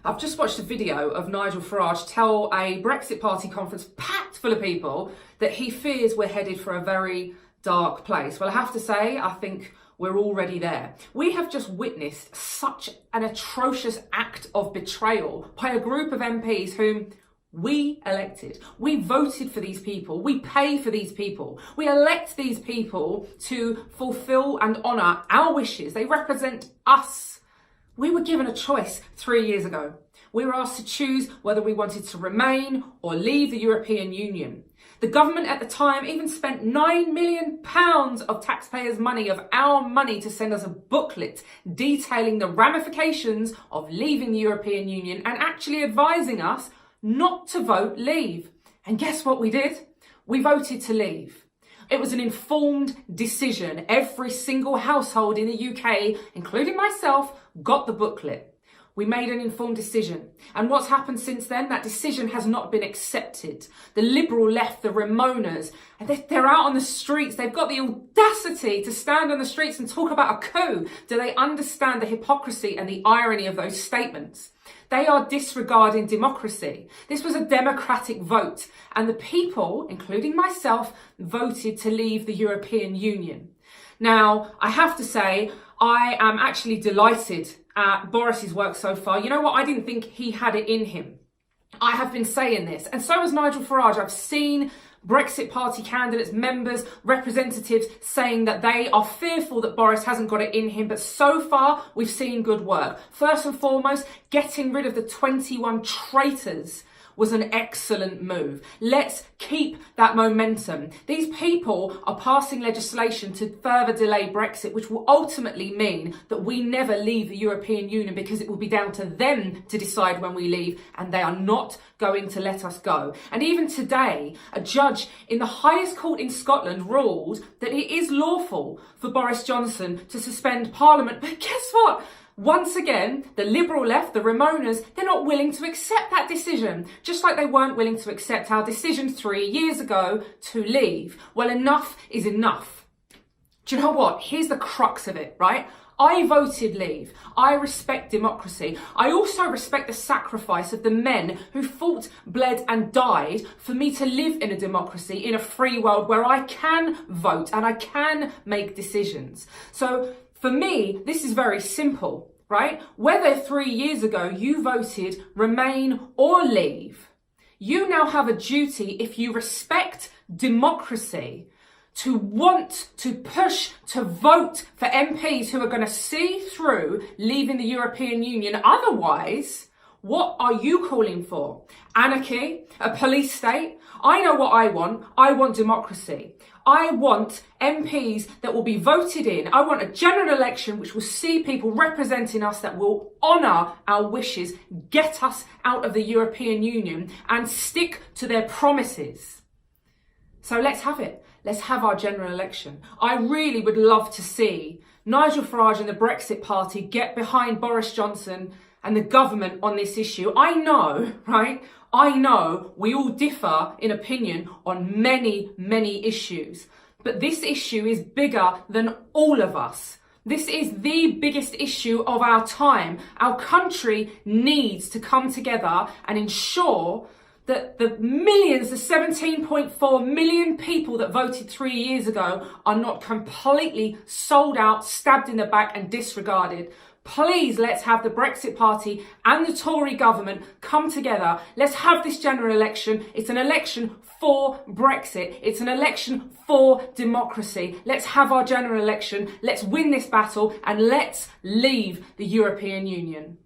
I've just watched a video of Nigel Farage tell a Brexit Party conference packed full of people that he fears we're headed for a very dark place. Well, I have to say, I think we're already there. We have just witnessed such an atrocious act of betrayal by a group of MPs whom we elected. We voted for these people. We pay for these people. We elect these people to fulfill and honour our wishes. They represent us. We were given a choice 3 years ago. We were asked to choose whether we wanted to remain or leave the European Union. The government at the time even spent £9 million of taxpayers' money, of our money, to send us a booklet detailing the ramifications of leaving the European Union and actually advising us not to vote leave. And guess what we did? We voted to leave. It was an informed decision. Every single household in the UK, including myself, got the booklet. We made an informed decision. And what's happened since then? That decision has not been accepted. The Liberal left, the Ramonas, and they're out on the streets. They've got the audacity to stand on the streets and talk about a coup. Do they understand the hypocrisy and the irony of those statements? They are disregarding democracy. This was a democratic vote, and the people, including myself, voted to leave the European Union. Now, I have to say, I am actually delighted at Boris's work so far. You know what? I didn't think he had it in him. I have been saying this, and so has Nigel Farage. I've seen Brexit Party candidates, members, representatives saying that they are fearful that Boris hasn't got it in him, but so far we've seen good work. First and foremost, getting rid of the 21 traitors was an excellent move. Let's keep that momentum. These people are passing legislation to further delay Brexit, which will ultimately mean that we never leave the European Union, because it will be down to them to decide when we leave, and they are not going to let us go. And even today, a judge in the highest court in Scotland ruled that it is lawful for Boris Johnson to suspend Parliament. But guess what? Once again, the Liberal left, the Ramonas, they're not willing to accept that decision, just like they weren't willing to accept our decision 3 years ago to leave. Well, enough is enough. Do you know what? Here's the crux of it, right? I voted leave. I respect democracy. I also respect the sacrifice of the men who fought, bled and died for me to live in a democracy, in a free world where I can vote and I can make decisions. So for me, this is very simple, right? Whether 3 years ago you voted remain or leave, you now have a duty, if you respect democracy, to want to push to vote for MPs who are going to see through leaving the European Union. Otherwise, what are you calling for? Anarchy? A police state? I know what I want. I want democracy. I want MPs that will be voted in. I want a general election which will see people representing us, that will honour our wishes, get us out of the European Union and stick to their promises. So let's have it. Let's have our general election. I really would love to see Nigel Farage and the Brexit Party get behind Boris Johnson and the government on this issue. I know, right? I know we all differ in opinion on many, many issues, but this issue is bigger than all of us. This is the biggest issue of our time. Our country needs to come together and ensure that the millions, the 17.4 million people that voted 3 years ago are not completely sold out, stabbed in the back and disregarded. Please, let's have the Brexit Party and the Tory government come together. Let's have this general election. It's an election for Brexit. It's an election for democracy. Let's have our general election. Let's win this battle and let's leave the European Union.